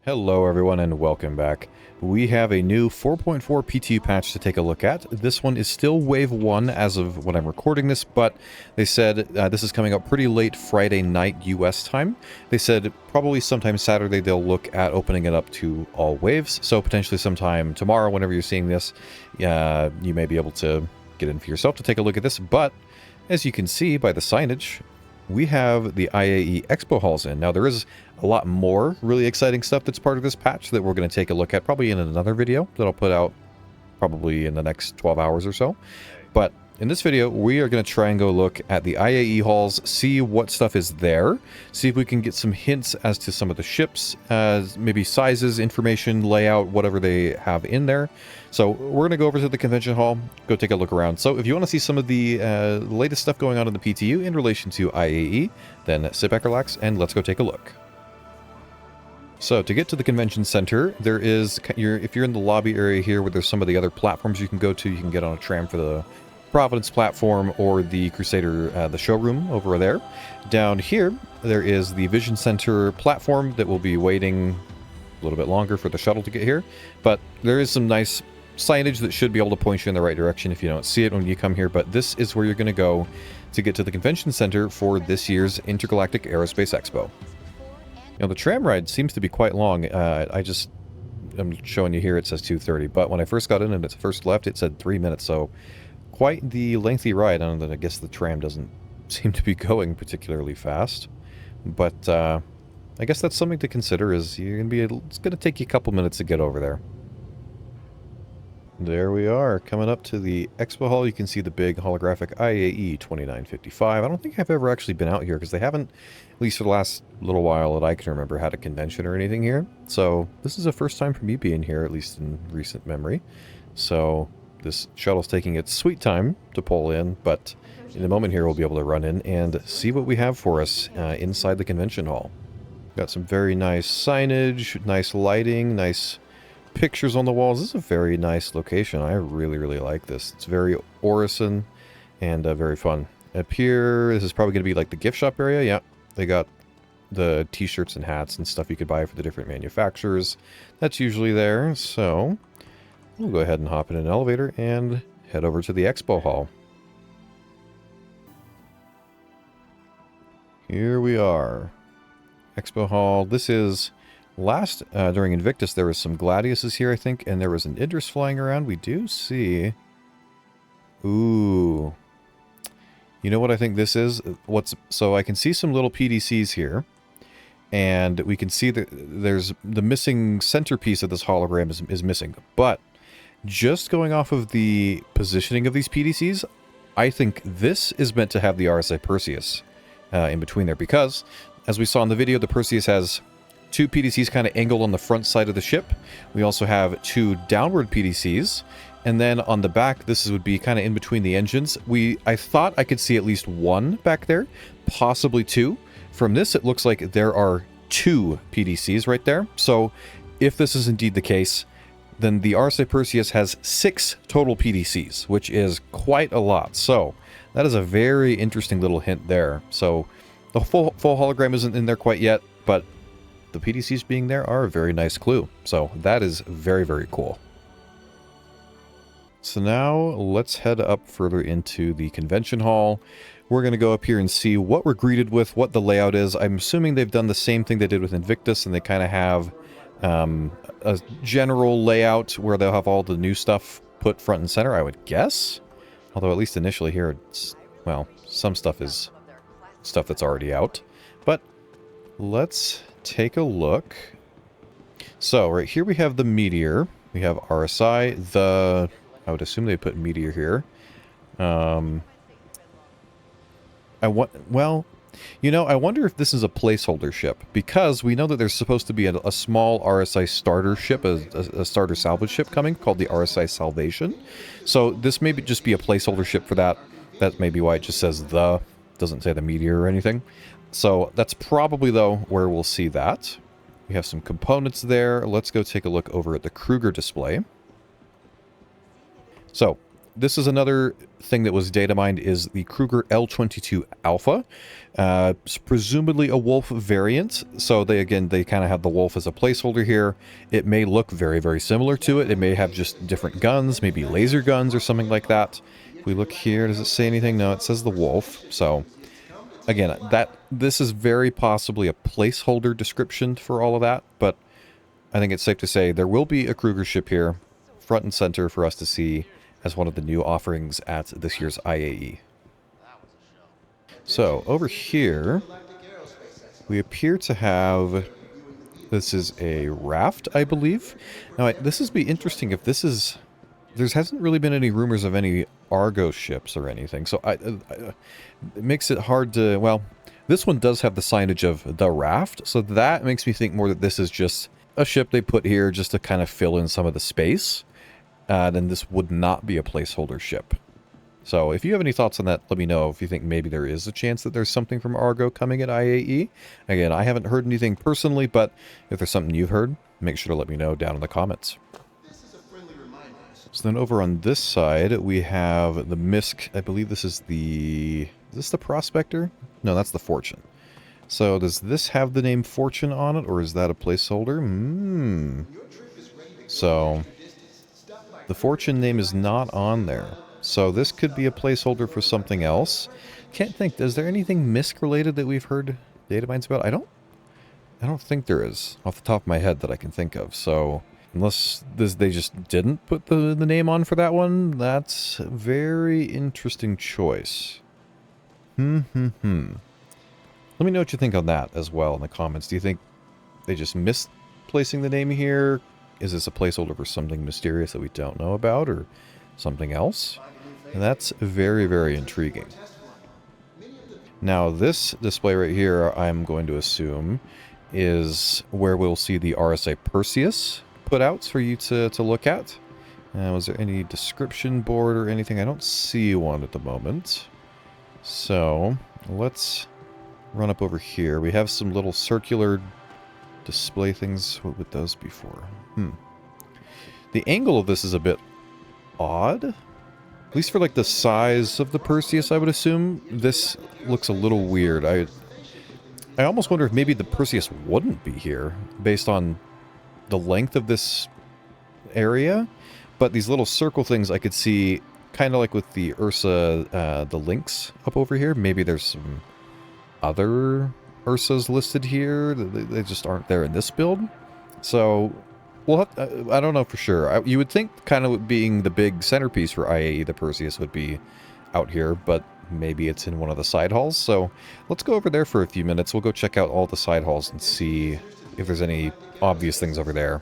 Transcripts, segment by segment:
Hello everyone and welcome back. We have a new 4.4 PTU patch to take a look at. This one is still Wave 1 as of when I'm recording this, but they said this is coming up pretty late Friday night US time. They said probably sometime Saturday they'll look at opening it up to all waves, so potentially sometime tomorrow whenever you're seeing this, you may be able to get in for yourself to take a look at this, but as you can see by the signage, we have the IAE Expo halls in. Now there is a lot more really exciting stuff that's part of this patch that we're going to take a look at probably in another video that I'll put out probably in the next 12 hours or so. But in this video, we are going to try and go look at the IAE halls, see what stuff is there, see if we can get some hints as to some of the ships, maybe sizes, information, layout, whatever they have in there. So we're going to go over to the convention hall, go take a look around. So if you want to see some of the latest stuff going on in the PTU in relation to IAE, then sit back, relax, and let's go take a look. So to get to the convention center, there is, if you're in the lobby area here where there's some of the other platforms you can go to, you can get on a tram for the Providence platform or the Crusader, the showroom over there. Down here, there is the Vision Center platform that will be waiting a little bit longer for the shuttle to get here. But there is some nice signage that should be able to point you in the right direction if you don't see it when you come here. But this is where you're going to go to get to the convention center for this year's Intergalactic Aerospace Expo. Now, the tram ride seems to be quite long. I'm showing you here, it says 2:30, but when I first got in and it first left, it said 3 minutes, so quite the lengthy ride. I guess the tram doesn't seem to be going particularly fast, but I guess that's something to consider. Is it's going to take you a couple minutes to get over there. There we are, coming up to the Expo Hall. You can see the big holographic IAE 2955. I don't think I've ever actually been out here because they haven't, at least for the last little while that I can remember, had a convention or anything here. So this is the first time for me being here, at least in recent memory. So this shuttle's taking its sweet time to pull in, but in a moment here we'll be able to run in and see what we have for us inside the convention hall. Got some very nice signage, nice lighting, nice pictures on the walls. This is a very nice location. I really, really like this. It's very Orison and very fun. Up here, this is probably going to be like the gift shop area. Yeah, they got the t-shirts and hats and stuff you could buy for the different manufacturers. That's usually there. So we'll go ahead and hop in an elevator and head over to the Expo Hall. Here we are. Expo Hall. This is during Invictus, there was some Gladiuses here, I think, and there was an Idris flying around. We do see... Ooh. You know what I think this is? So I can see some little PDCs here, and we can see that there's the missing centerpiece of this hologram is missing. But just going off of the positioning of these PDCs, I think this is meant to have the RSI Perseus in between there, because, as we saw in the video, the Perseus has two PDCs kind of angled on the front side of the ship. We also have two downward PDCs, and then on the back, this would be kind of in between the engines. I thought I could see at least one back there, possibly two. From this, it looks like there are two PDCs right there. So if this is indeed the case, then the RSA Perseus has 6 total PDCs, which is quite a lot. So that is a very interesting little hint there. So the full hologram isn't in there quite yet, but the PDCs being there are a very nice clue. So that is very, very cool. So now let's head up further into the convention hall. We're going to go up here and see what we're greeted with, what the layout is. I'm assuming they've done the same thing they did with Invictus, and they kind of have a general layout where they'll have all the new stuff put front and center, I would guess. Although at least initially here, it's, well, some stuff is stuff that's already out. But let's take a look. So right here we have the Meteor. We have RSI. I would assume they put Meteor here. I wonder if this is a placeholder ship, because we know that there's supposed to be a small RSI starter ship, a starter salvage ship coming called the RSI Salvation. So this may just be a placeholder ship for that. That may be why it just says doesn't say the Meteor or anything. So that's probably, though, where we'll see that. We have some components there. Let's go take a look over at the Kruger display. So this is another thing that was data mined, is the Kruger L22 Alpha. It's presumably a wolf variant. So they kind of have the wolf as a placeholder here. It may look very, very similar to it. It may have just different guns, maybe laser guns or something like that. If we look here, does it say anything? No, it says the wolf. So again, this is very possibly a placeholder description for all of that, but I think it's safe to say there will be a Kruger ship here, front and center for us to see as one of the new offerings at this year's IAE. So over here, we appear to have, this is a raft, I believe. Now, this would be interesting if this is, there hasn't really been any rumors of any Argo ships or anything, so it makes it hard to, well, this one does have the signage of the raft, so that makes me think more that this is just a ship they put here just to kind of fill in some of the space. Then this would not be a placeholder ship. So if you have any thoughts on that, let me know if you think maybe there is a chance that there's something from Argo coming at IAE. Again, I haven't heard anything personally, but if there's something you've heard, make sure to let me know down in the comments. So then over on this side, we have the MISC. I believe this is the Prospector? No, that's the Fortune. So does this have the name Fortune on it, or is that a placeholder? So the Fortune name is not on there. So this could be a placeholder for something else. Can't think, is there anything MISC related that we've heard data mines about? I don't think there is off the top of my head that I can think of. So unless they just didn't put the name on for that one, that's a very interesting choice. Let me know what you think on that as well in the comments. Do you think they just missed placing the name here? Is this a placeholder for something mysterious that we don't know about, or something else? And that's very, very intriguing. Now, this display right here, I'm going to assume, is where we'll see the RSA Perseus put-outs for you to look at. Was there any description board or anything? I don't see one at the moment. So, let's run up over here. We have some little circular display things. What would those be for? The angle of this is a bit odd. At least for like the size of the Perseus, I would assume. This looks a little weird. I almost wonder if maybe the Perseus wouldn't be here based on the length of this area. But these little circle things I could see, kind of like with the Ursa, the Lynx up over here. Maybe there's some other Ursas listed here. They just aren't there in this build. So, well, I don't know for sure. You would think kind of being the big centerpiece for IAE, the Perseus would be out here, but maybe it's in one of the side halls. So let's go over there for a few minutes. We'll go check out all the side halls and see if there's any obvious things over there.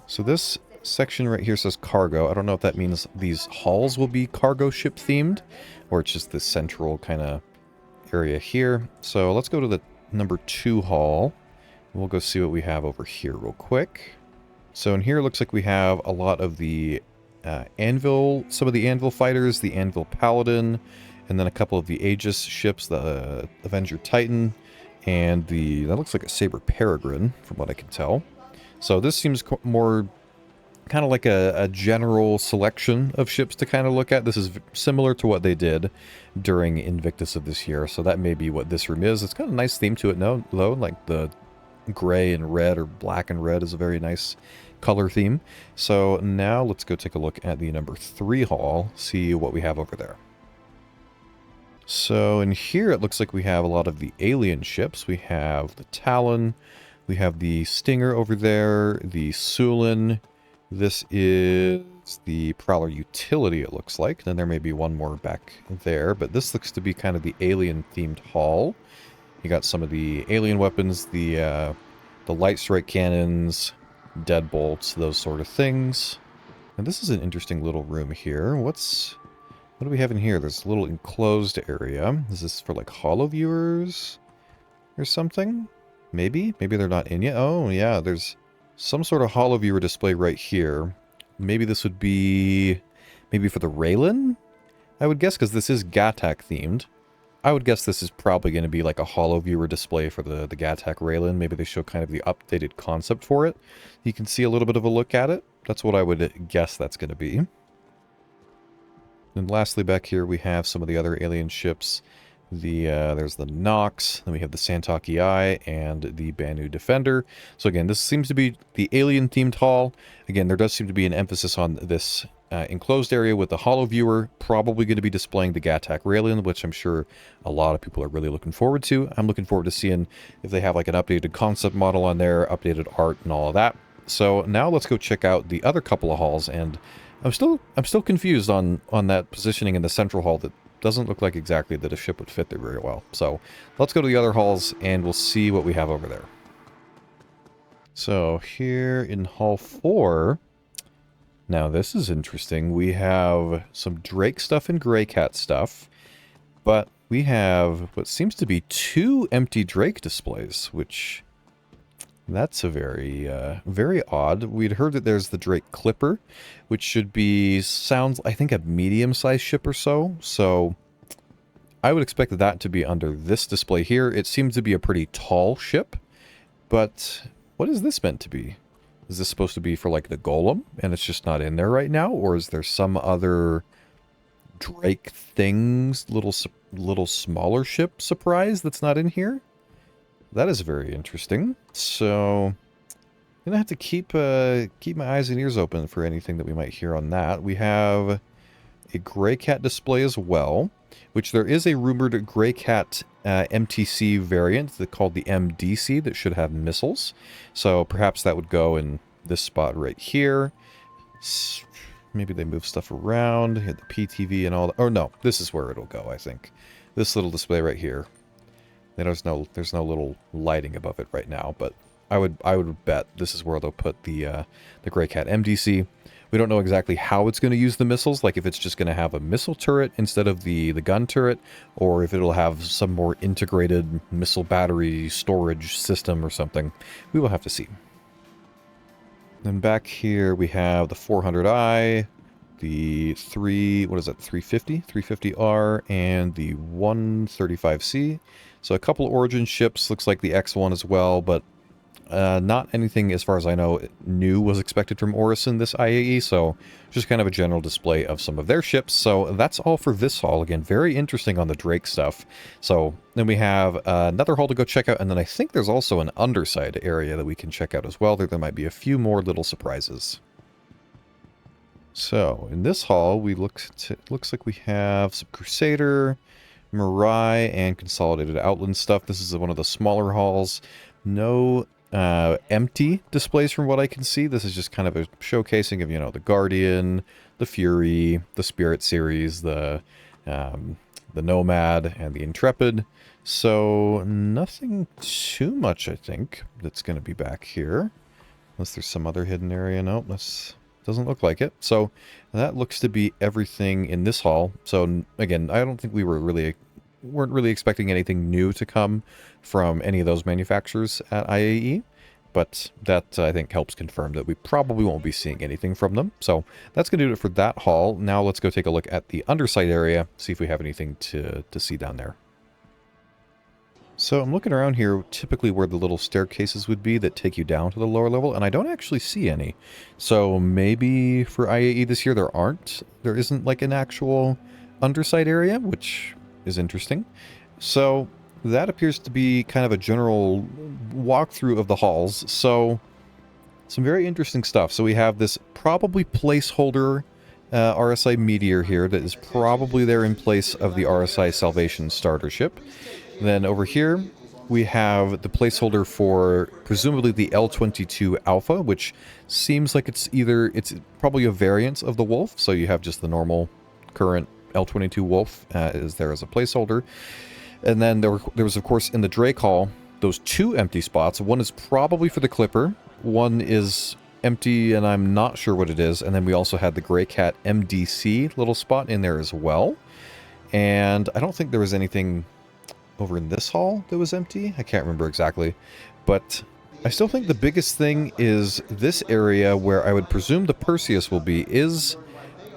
So this section right here says cargo. I don't know if that means these halls will be cargo ship themed, or it's just this central kind of area here. So let's go to the number 2 hall. We'll go see what we have over here real quick. So in here it looks like we have a lot of the Anvil, some of the Anvil fighters, the Anvil Paladin, and then a couple of the Aegis ships, the Avenger Titan, and that looks like a Saber Peregrine from what I can tell. So this seems more kind of like a general selection of ships to kind of look at. This is similar to what they did during Invictus of this year, so that may be what this room is. It's got a nice theme to it, though, like the gray and red, or black and red is a very nice color theme. So now let's go take a look at the number 3 hall, see what we have over there. So in here it looks like we have a lot of the alien ships. We have the Talon, we have the Stinger over there, the Sulin. This is the Prowler Utility, it looks like. Then there may be one more back there, but this looks to be kind of the alien-themed hall. You got some of the alien weapons, the light strike cannons, deadbolts, those sort of things. And this is an interesting little room here. What do we have in here? There's a little enclosed area. Is this for like holo viewers or something? Maybe? Maybe they're not in yet. Oh yeah, there's some sort of holo viewer display right here. Maybe this would be maybe for the Raylan, I would guess, because this is Gattac themed. I would guess this is probably going to be like a holo viewer display for the Gattac Raylan. Maybe they show kind of the updated concept for it. You can see a little bit of a look at it. That's what I would guess that's going to be. And lastly, back here we have some of the other alien ships. There's the Nox, then we have the Santok EI, and the Banu Defender. So again, this seems to be the alien-themed hall. Again, there does seem to be an emphasis on this enclosed area with the holo viewer, probably going to be displaying the Gattac Raelian, which I'm sure a lot of people are really looking forward to. I'm looking forward to seeing if they have like an updated concept model on there, updated art, and all of that. So now let's go check out the other couple of halls, and I'm still confused on that positioning in the central hall that doesn't look like exactly that a ship would fit there very well. So let's go to the other halls and we'll see what we have over there. So here in Hall 4, now this is interesting. We have some Drake stuff and Grey Cat stuff, but we have what seems to be 2 empty Drake displays, which... that's a very odd. We'd heard that there's the Drake Clipper, which should be, sounds, I think, a medium-sized ship or so. So I would expect that to be under this display here. It seems to be a pretty tall ship, but what is this meant to be? Is this supposed to be for, like, the Golem, and it's just not in there right now? Or is there some other Drake things, little smaller ship surprise that's not in here? That is very interesting. So, I'm gonna have to keep my eyes and ears open for anything that we might hear on that. We have a Grey Cat display as well, which there is a rumored Grey Cat MTC variant called the MDC that should have missiles. So perhaps that would go in this spot right here. Maybe they move stuff around, hit the PTV and all that. Oh no, this is where it'll go, I think. This little display right here. There's no little lighting above it right now, but I would bet this is where they'll put the Grey Cat MDC. We don't know exactly how it's going to use the missiles, like if it's just going to have a missile turret instead of the gun turret, or if it'll have some more integrated missile battery storage system or something. We will have to see. Then back here we have the 400i, the 350R, and the 135C. So a couple of Origin ships, looks like the X1 as well, but not anything, as far as I know, new was expected from Orison this IAE, so just kind of a general display of some of their ships. So that's all for this haul. Again, very interesting on the Drake stuff. So then we have another haul to go check out, and then I think there's also an underside area that we can check out as well. There might be a few more little surprises. So in this haul, looks like we have some Crusader, Mirai, and Consolidated Outland stuff. This is one of the smaller hauls. No empty displays from what I can see. This is just kind of a showcasing of, you know, the Guardian, the Fury, the Spirit series, the Nomad, and the Intrepid. So nothing too much, I think, that's going to be back here. Unless there's some other hidden area. Nope, this doesn't look like it. So that looks to be everything in this haul. So again, I don't think we weren't really expecting anything new to come from any of those manufacturers at IAE, but that I think helps confirm that we probably won't be seeing anything from them. So that's going to do it for that haul. Now let's go take a look at the underside area, see if we have anything to see down there. So I'm looking around here, typically where the little staircases would be that take you down to the lower level, and I don't actually see any. So maybe for IAE this year there isn't like an actual underside area, which is interesting. So that appears to be kind of a general walkthrough of the halls. So some very interesting stuff. So we have this probably placeholder RSI Meteor here that is probably there in place of the RSI Salvation starter ship. Then over here we have the placeholder for presumably the L-22 Alpha, which seems like it's probably a variant of the Wolf. So you have just the normal current L-22 Wolf is there as a placeholder. And then there was, of course, in the Drake Hall, those 2 empty spots. One is probably for the Clipper. One is empty, and I'm not sure what it is. And then we also had the Grey Cat MDC little spot in there as well. And I don't think there was anything over in this hall that was empty. I can't remember exactly. But I still think the biggest thing is this area where I would presume the Perseus will be is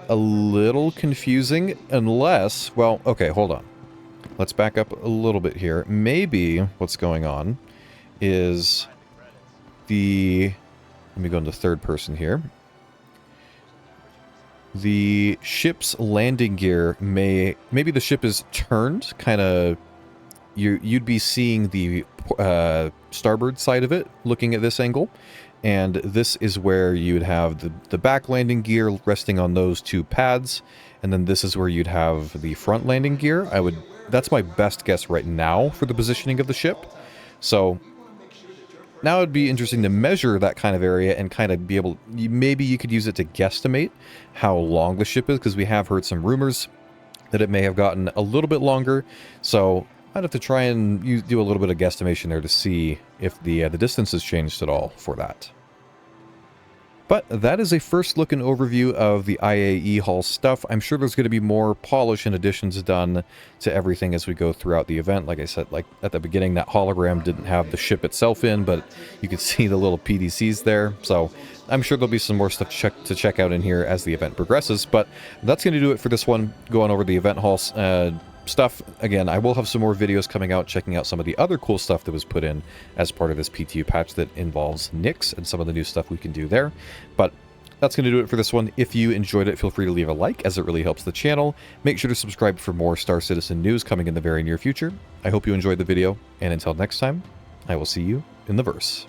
a little confusing unless... well, okay, hold on. Let's back up a little bit here. Maybe what's going on is let me go into third person here. The ship's landing gear maybe the ship is turned, kind of. You'd be seeing the starboard side of it, looking at this angle, and this is where you'd have the back landing gear resting on those two pads, and then this is where you'd have the front landing gear. That's my best guess right now for the positioning of the ship. So now it'd be interesting to measure that kind of area and kind of be able, maybe you could use it to guesstimate how long the ship is, because we have heard some rumors that it may have gotten a little bit longer. So I'd have to try and do a little bit of guesstimation there to see if the distance has changed at all for that. But that is a first look and overview of the IAE Hall stuff. I'm sure there's going to be more polish and additions done to everything as we go throughout the event. Like I said, like at the beginning, that hologram didn't have the ship itself in, but you could see the little PDCs there. So I'm sure there'll be some more stuff to check out in here as the event progresses. But that's going to do it for this one, going over the event hall stuff. Again, I will have some more videos coming out, checking out some of the other cool stuff that was put in as part of this PTU patch that involves Nyx and some of the new stuff we can do there. But that's going to do it for this one. If you enjoyed it, feel free to leave a like, as it really helps the channel. Make sure to subscribe for more Star Citizen news coming in the very near future. I hope you enjoyed the video, and until next time, I will see you in the verse.